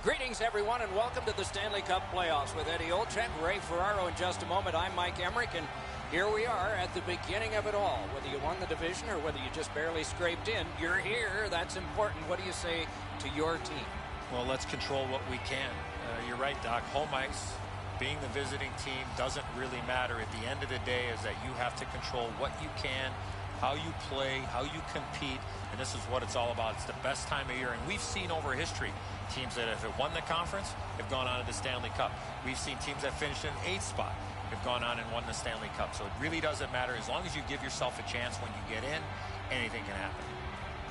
Greetings, everyone, and welcome to the Stanley Cup playoffs with Eddie Olczyk, Ray Ferraro in just a moment. I'm Mike Emmerich, and here we are at the beginning of it all. Whether you won the division or whether you just barely scraped in, you're here. That's important. What do you say to your team? Well, let's control what we can. You're right, Doc. Home ice, being the visiting team, doesn't really matter. At the end of the day is that you have to control what you can, how you play, how you compete, and this is what it's all about. It's the best time of year, and we've seen over history teams that have won the conference have gone on to the Stanley Cup. We've seen teams that finished in 8th spot have gone on and won the Stanley Cup. So it really doesn't matter. As long as you give yourself a chance when you get in, anything can happen.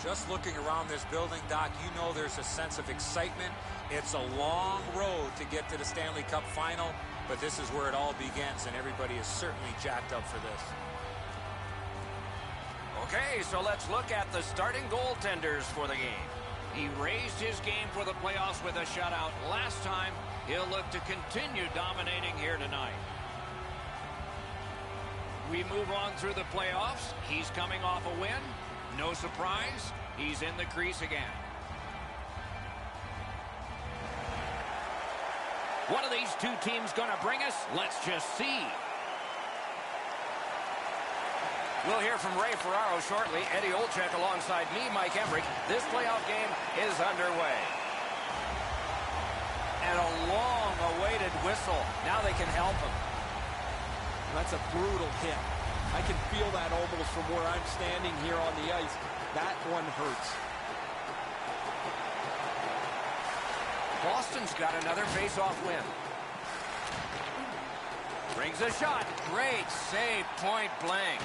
Just looking around this building, Doc, you know there's a sense of excitement. It's a long road to get to the Stanley Cup final, but this is where it all begins, and everybody is certainly jacked up for this. Okay, so let's look at the starting goaltenders for the game. He raised his game for the playoffs with a shutout last time. He'll look to continue dominating here tonight. We move on through the playoffs. He's coming off a win. No surprise, he's in the crease again. What are these two teams going to bring us? Let's just see. We'll hear from Ray Ferraro shortly. Eddie Olczyk alongside me, Mike Emmerich. This playoff game is underway. And a long-awaited whistle. Now they can help him. That's a brutal hit. I can feel that almost from where I'm standing here on the ice. That one hurts. Boston's got another face-off win. Brings a shot. Great save, point blank.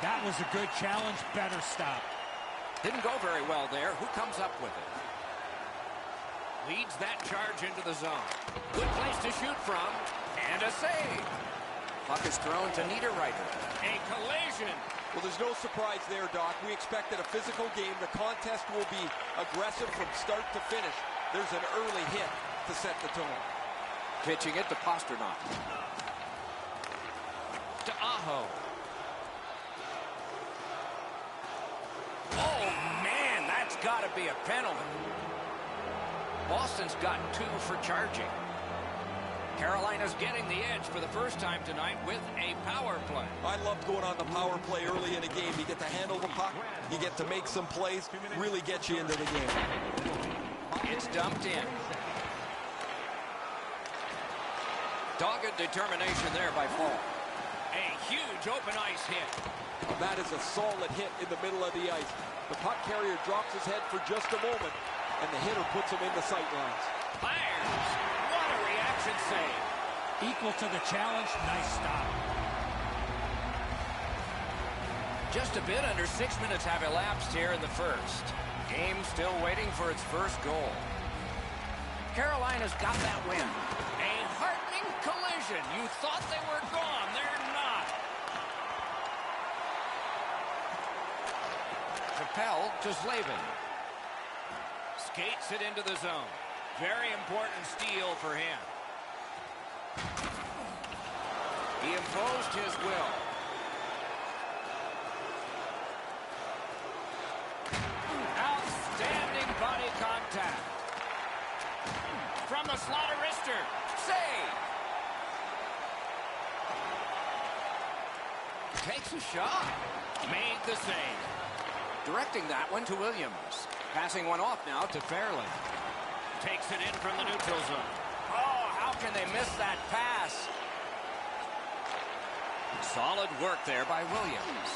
That was a good challenge. Better stop. Didn't go very well there. Who comes up with it? Leads that charge into the zone. Good place to shoot from. And a save. Puck is thrown to Niederreiter. A collision. Well, there's no surprise there, Doc. We expected a physical game. The contest will be aggressive from start to finish. There's an early hit to set the tone. Pitching it to Pasternak. To Aho. Oh, man, that's got to be a penalty. Boston's got 2 for charging. Carolina's getting the edge for the first time tonight with a power play. I love going on the power play early in a game. You get to handle the puck. You get to make some plays. Really get you into the game. It's dumped in. Dogged determination there by Paul. A huge open ice hit. That is a solid hit in the middle of the ice. The puck carrier drops his head for just a moment, and the hitter puts him in the sightlines. Fires! What a reaction save! Equal to the challenge. Nice stop. Just a bit under 6 minutes have elapsed here in the first. Game still waiting for its first goal. Carolina's got that win. A heartening collision. You thought they were gone. They're not. Capel to Slavin. Skates it into the zone. Very important steal for him. He imposed his will. Outstanding body contact. From the slot wrister. Save. Takes a shot. Made the save. Directing that one to Williams. Passing one off now to Fairley. Takes it in from the neutral zone. Oh, how can they miss that pass? Solid work there by Williams.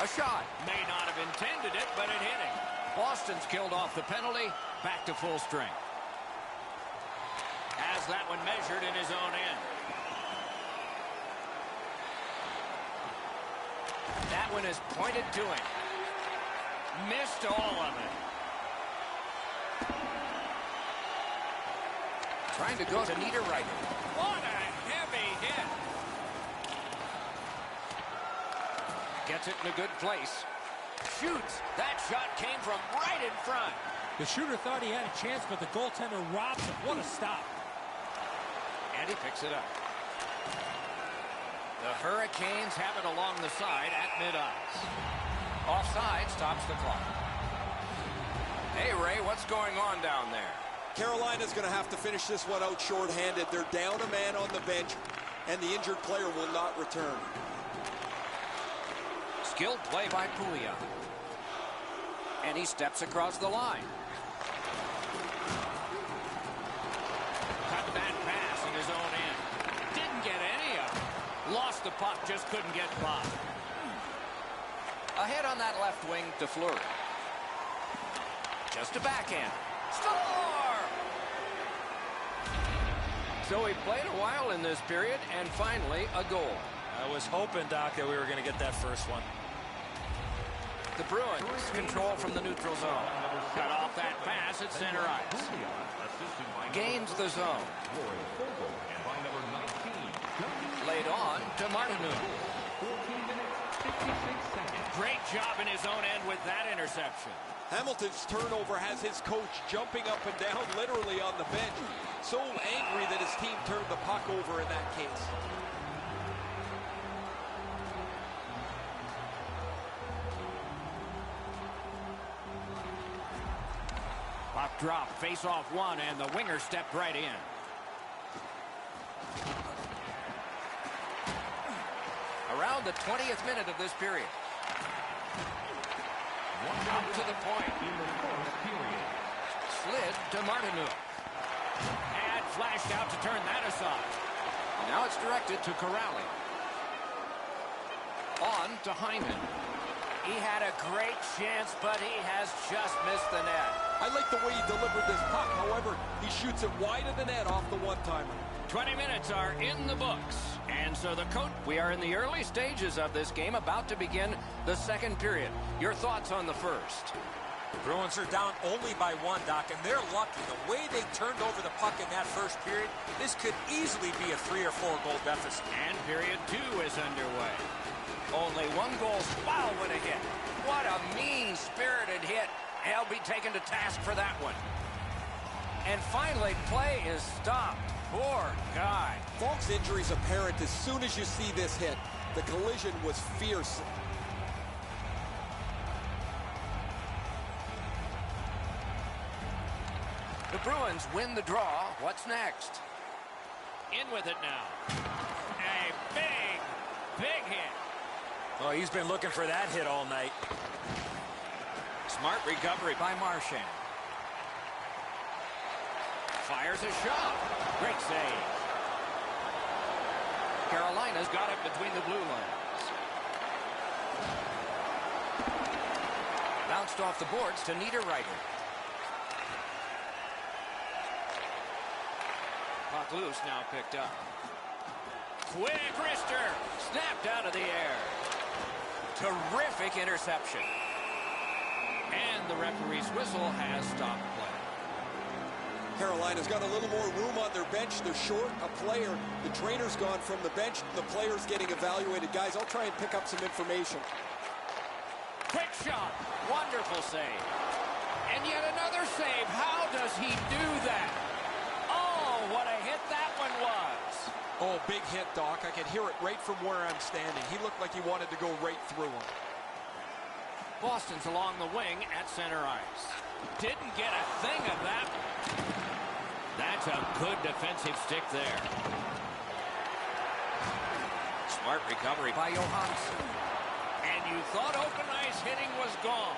A shot. May not have intended it, but it hit him. Boston's killed off the penalty. Back to full strength. Has that one measured in his own end. That one is pointed to him. Missed all of it. Trying to go to Niederreiter. What a heavy hit. Gets it in a good place. Shoots. That shot came from right in front. The shooter thought he had a chance, but the goaltender robs him. What a stop. And he picks it up. The Hurricanes have it along the side at mid-ice. Offside stops the clock. Hey, Ray, what's going on down there? Carolina's going to have to finish this one out shorthanded. They're down a man on the bench, and the injured player will not return. Skilled play by Puglia. And he steps across the line. Cut that pass in his own end. Didn't get any of it. Lost the puck, just couldn't get by. Ahead on that left wing to Fleury. Just a backhand. Score! So he played a while in this period, and finally a goal. I was hoping, Doc, that we were going to get that first one. The Bruins control from the neutral zone. Cut off that pass at center ice. Gains the zone. Laid on to Martineau. Great job in his own end with that interception. Hamilton's turnover has his coach jumping up and down literally on the bench. So angry that his team turned the puck over in that case. Puck drop, face off one, and the winger stepped right in. Around the 20th minute of this period. Up to the point. Slid to Martineau. And flashed out to turn that aside. Now it's directed to Corrali. On to Hyman. He had a great chance, but he has just missed the net. I like the way he delivered this puck. However, he shoots it wide of the net off the one-timer. 20 minutes are in the books. And so the coach, we are in the early stages of this game, about to begin the second period. Your thoughts on the first? The Bruins are down only by one, Doc, and they're lucky. The way they turned over the puck in that first period, this could easily be a 3 or 4 goal deficit. And period 2 is underway. Only one goal. Wow, what a hit. What a mean-spirited hit. He'll be taken to task for that one. And finally, play is stopped. Poor guy. Falk's injury is apparent as soon as you see this hit. The collision was fierce. The Bruins win the draw. What's next? In with it now. A big hit. Oh, he's been looking for that hit all night. Smart recovery by Marchand. Fires a shot. Great save. Carolina's got it between the blue lines. Bounced off the boards to Niederreiter. Puck loose, now picked up. Quick wrister. Snapped out of the air. Terrific interception. And the referee's whistle has stopped play. Carolina's got a little more room on their bench. They're short a player. The trainer's gone from the bench. The player's getting evaluated. Guys, I'll try and pick up some information. Quick shot. Wonderful save. And yet another save. How does he do that? Oh, what a hit that one was. Oh, big hit, Doc. I can hear it right from where I'm standing. He looked like he wanted to go right through him. Boston's along the wing at center ice. Didn't get a thing of that. That's a good defensive stick there. Smart recovery by Johansson. And you thought open ice hitting was gone.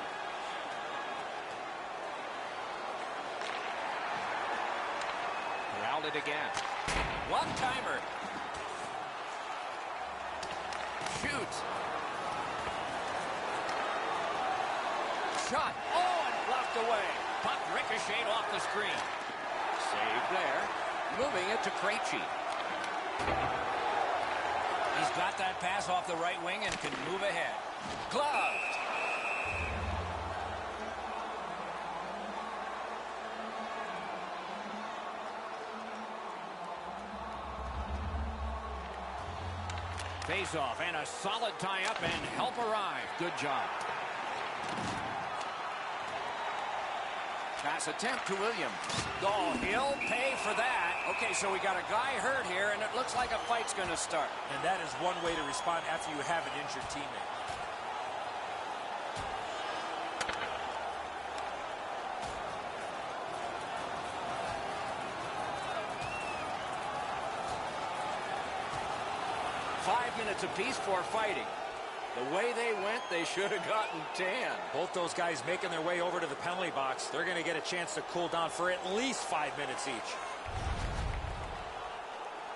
Corralled it again. One-timer. Shoots. Shot. Oh, and bluffed away. Puck ricocheted off the screen. Save there. Moving it to Krejci. He's got that pass off the right wing and can move ahead. Gloved. Face-off and a solid tie-up and help arrive. Good job. Pass attempt to Williams. Oh, he'll pay for that. Okay, so we got a guy hurt here, and it looks like a fight's going to start. And that is one way to respond after you have an injured teammate. 5 minutes apiece for fighting. The way they went, they should have gotten 10. Both those guys making their way over to the penalty box. They're going to get a chance to cool down for at least 5 minutes each.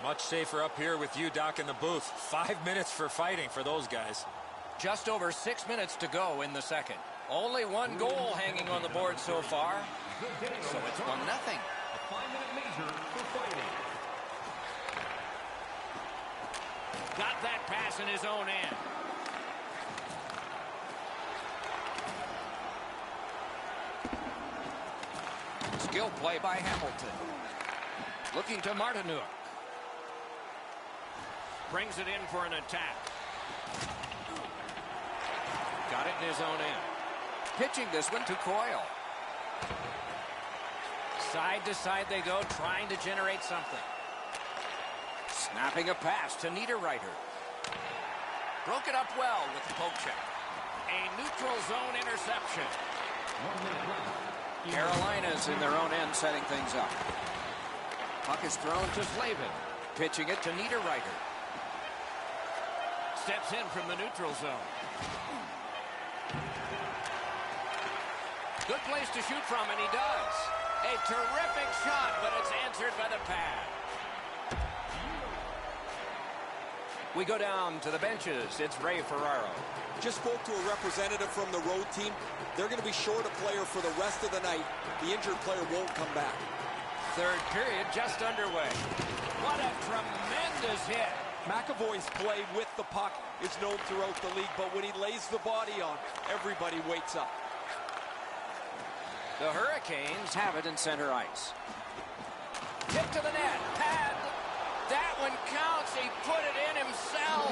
Much safer up here with you, Doc, in the booth. 5 minutes for fighting for those guys. Just over 6 minutes to go in the second. Only one goal hanging on the board so far. So it's 1-0. A 5-minute major for fighting. Got that pass in his own end. Skill play by Hamilton. Looking to Martinuk. Brings it in for an attack. Got it in his own end. Pitching this one to Coyle. Side to side they go, trying to generate something. Snapping a pass to Niederreiter. Broke it up well with the poke check. A neutral zone interception. 1 minute left. Carolina's in their own end setting things up. Puck is thrown to Slavin. Pitching it to Niederreiter. Steps in from the neutral zone. Good place to shoot from, and he does. A terrific shot, but it's answered by the pad. We go down to the benches. It's Ray Ferraro. Just spoke to a representative from the road team. They're going to be short a player for the rest of the night. The injured player won't come back. Third period just underway. What a tremendous hit. McAvoy's play with the puck is known throughout the league, but when he lays the body on, everybody wakes up. The Hurricanes have it in center ice. Tip to the net. Pad. That one counts. He put it in himself.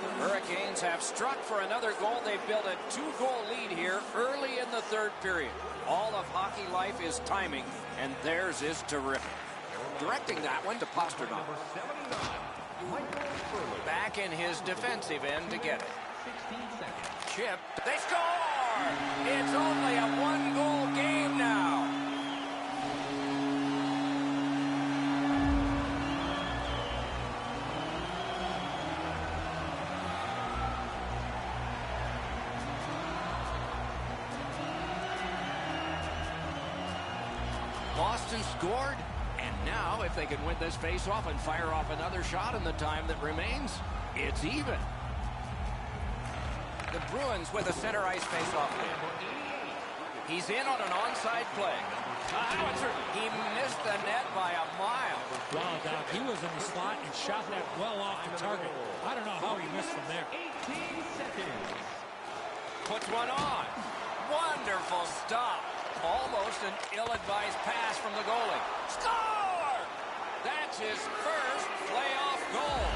The Hurricanes have struck for another goal. They've built a 2-goal lead here early in the third period. All of hockey life is timing, and theirs is terrific. Directing that one to Pasternak. Back in his defensive end to get it. Chip. They score! It's only a 1-goal game now. Boston scored, and now if they can win this face-off and fire off another shot in the time that remains, it's even. The Bruins with a center ice face-off win. He's in on an onside play. He missed the net by a mile. Wow, Doc, he was in the slot and shot that well off the target. I don't know how he missed from there. 18 seconds. Puts one on. Wonderful stop. Almost an ill-advised pass from the goalie. Score! That's his first playoff goal.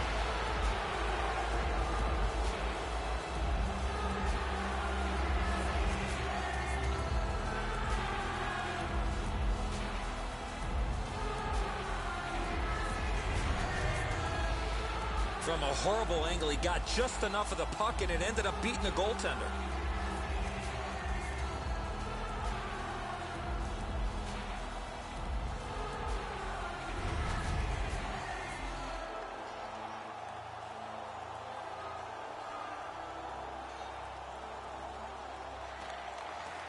From a horrible angle, he got just enough of the puck, and it ended up beating the goaltender.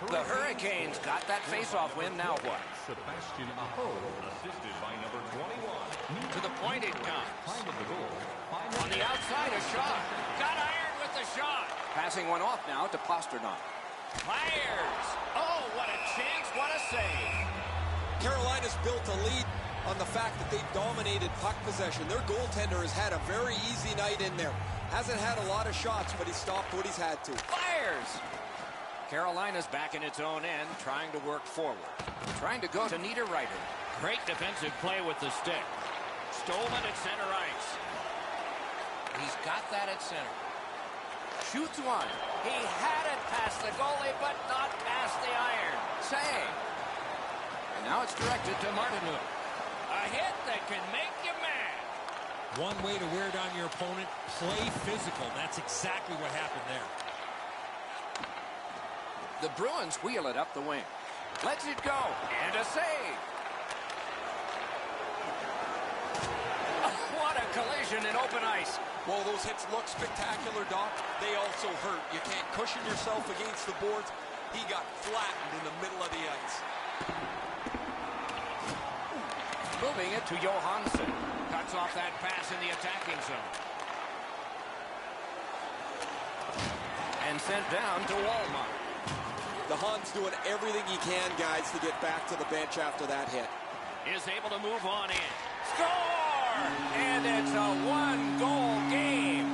The Hurricanes got that face-off win. Now what? Sebastian Aho, assisted by number 21. To the point it comes. Time of the goal. On the outside, a shot. Got iron with the shot. Passing one off now to Pasternak. Fires. Oh, what a chance. What a save. Carolina's built a lead on the fact that they've dominated puck possession. Their goaltender has had a very easy night in there. Hasn't had a lot of shots, but he stopped what he's had to. Fires. Carolina's back in its own end, trying to work forward. Trying to go to Niederreiter. Great defensive play with the stick. Stolen at center ice. He's got that at center. Shoots one. He had it past the goalie, but not past the iron. Save. And now it's directed to Martinuk. A hit that can make you mad. One way to wear down your opponent, play physical. That's exactly what happened there. The Bruins wheel it up the wing. Lets it go. And a save. What a collision. collision in open ice. Well, those hits look spectacular, Doc. They also hurt. You can't cushion yourself against the boards. He got flattened in the middle of the ice. Moving it to Johansson. Cuts off that pass in the attacking zone. And sent down to Walmart. The Hun's doing everything he can, guys, to get back to the bench after that hit. Is able to move on in. Score! And it's a one-goal game.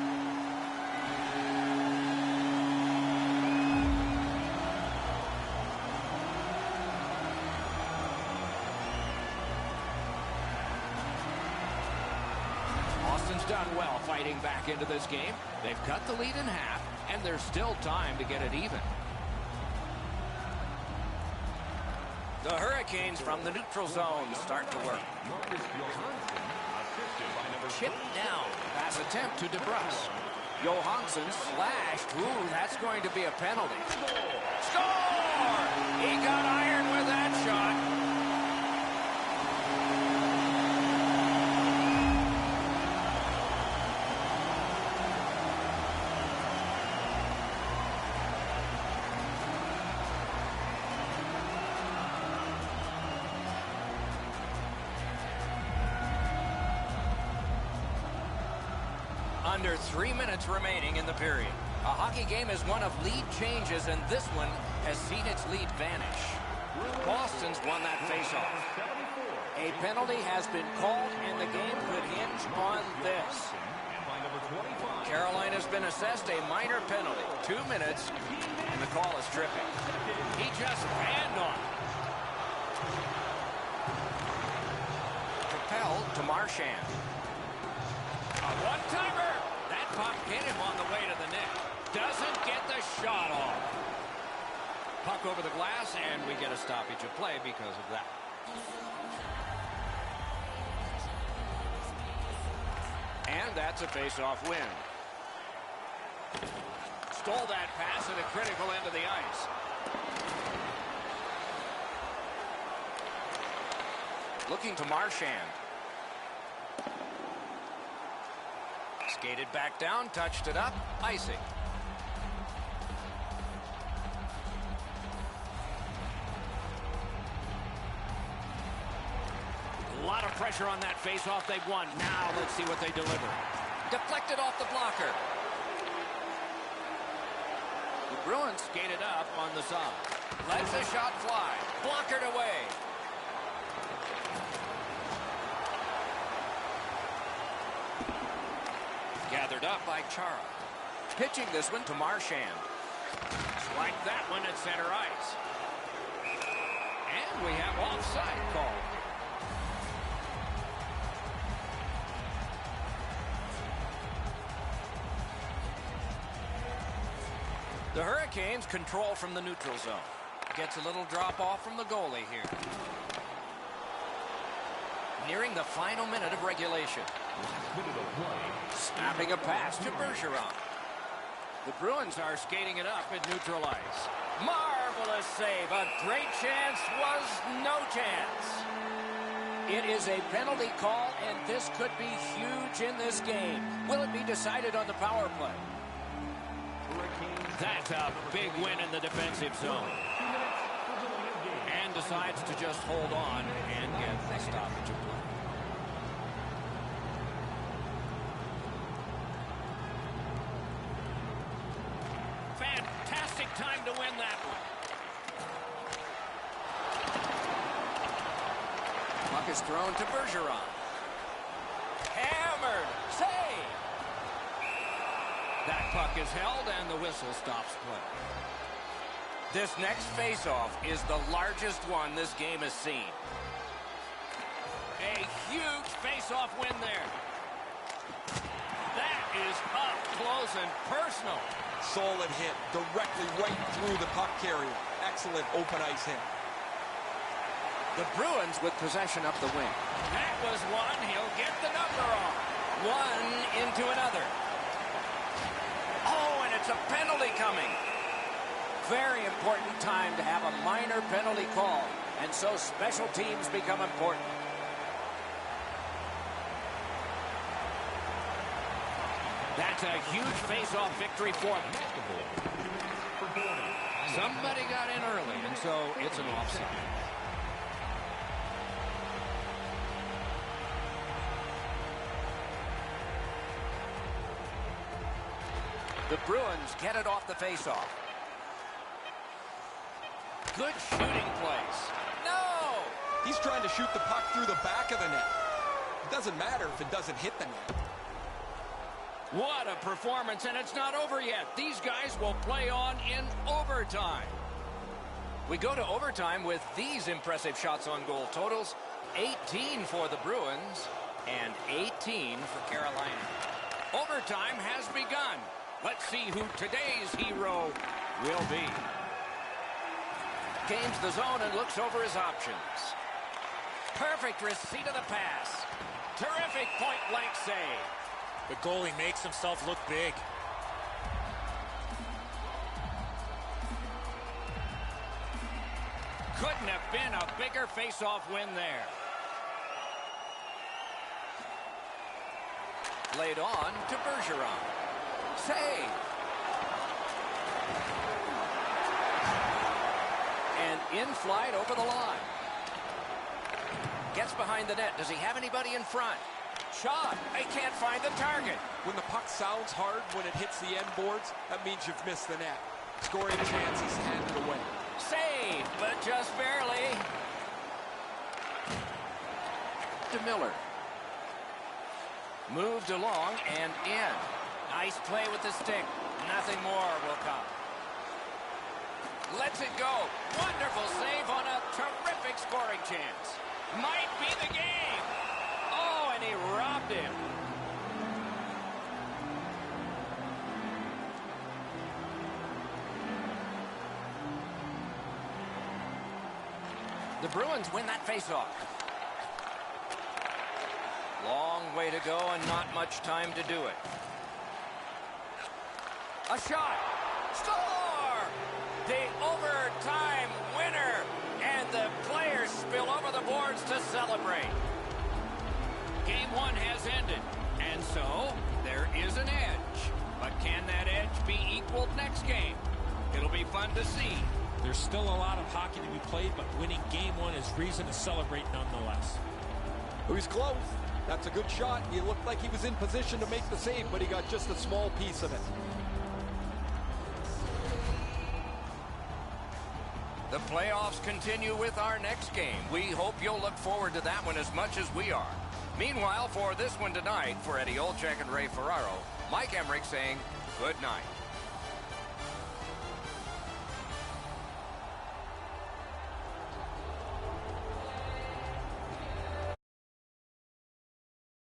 Boston's done well fighting back into this game. They've cut the lead in half, and there's still time to get it even. The Hurricanes from the neutral zone start to work. Chip down. Pass attempt to DeBrusk. Johansson slashed. Ooh, that's going to be a penalty. Score! He got iron with that shot. Under 3 minutes remaining in the period. A hockey game is one of lead changes, and this one has seen its lead vanish. Boston's won that faceoff. A penalty has been called, and the game could hinge on this. Carolina's been assessed a minor penalty. 2 minutes, and the call is tripping. He just banned on it. Propelled to Marchand. A one-timer. That puck hit him on the way to the net. Doesn't get the shot off. Puck over the glass, and we get a stoppage of play because of that. And that's a face-off win. Stole that pass at a critical end of the ice. Looking to Marchand. Skated back down, touched it up, icing. A lot of pressure on that face-off. They've won. Now let's see what they deliver. Deflected off the blocker. The Bruins skated up on the side. Lets the shot fly. Blockered away. Gathered up by Chara. Pitching this one to Marchand. Like that one at center ice. And we have offside call. The Hurricanes control from the neutral zone. Gets a little drop off from the goalie here. Nearing the final minute of regulation. Snapping a pass to Bergeron. The Bruins are skating it up at neutral ice. Marvelous save. A great chance was no chance. It is a penalty call, and this could be huge in this game. Will it be decided on the power play? That's a big win in the defensive zone. And decides to just hold on and get the stoppage of play. Fantastic time to win that one. Puck is thrown to Bergeron. Hammered. Save. That puck is held, and the whistle stops play. This next face-off is the largest one this game has seen. A huge face-off win there. That is up close and personal. Solid hit, directly right through the puck carrier. Excellent open ice hit. The Bruins with possession up the wing. That was one. He'll get the number on. One into another. Oh, and it's a penalty coming. Very important time to have a minor penalty call, and so special teams become important. That's a huge face-off victory for them. Somebody got in early, and so it's an offside. The Bruins get it off the face-off. Good shooting place. No! He's trying to shoot the puck through the back of the net. It doesn't matter if it doesn't hit the net. What a performance, and it's not over yet. These guys will play on in overtime. We go to overtime with these impressive shots on goal totals. 18 for the Bruins and 18 for Carolina. Overtime has begun. Let's see who today's hero will be. Gains the zone and looks over his options. Perfect receipt of the pass. Terrific point-blank save. The goalie makes himself look big. Couldn't have been a bigger face-off win there. Laid on to Bergeron. Save. And in flight over the line. Gets behind the net. Does he have anybody in front? Shot. They can't find the target. When the puck sounds hard when it hits the end boards, that means you've missed the net. Scoring chances handed away. Save, but just barely. To Miller. Moved along and in. Nice play with the stick. Nothing more will come. Lets it go. Wonderful save on a terrific scoring chance. Might be the game. Oh, and he robbed him. The Bruins win that faceoff. Long way to go and not much time to do it. A shot. Score! The overtime winner. And the players spill over the boards to celebrate. Game one has ended. And so, there is an edge. But can that edge be equaled next game? It'll be fun to see. There's still a lot of hockey to be played, but winning game one is reason to celebrate nonetheless. He was close. That's a good shot. He looked like he was in position to make the save, but he got just a small piece of it. The playoffs continue with our next game. We hope you'll look forward to that one as much as we are. Meanwhile, for this one tonight, for Eddie Olczyk and Ray Ferraro, Mike Emmerich saying good night.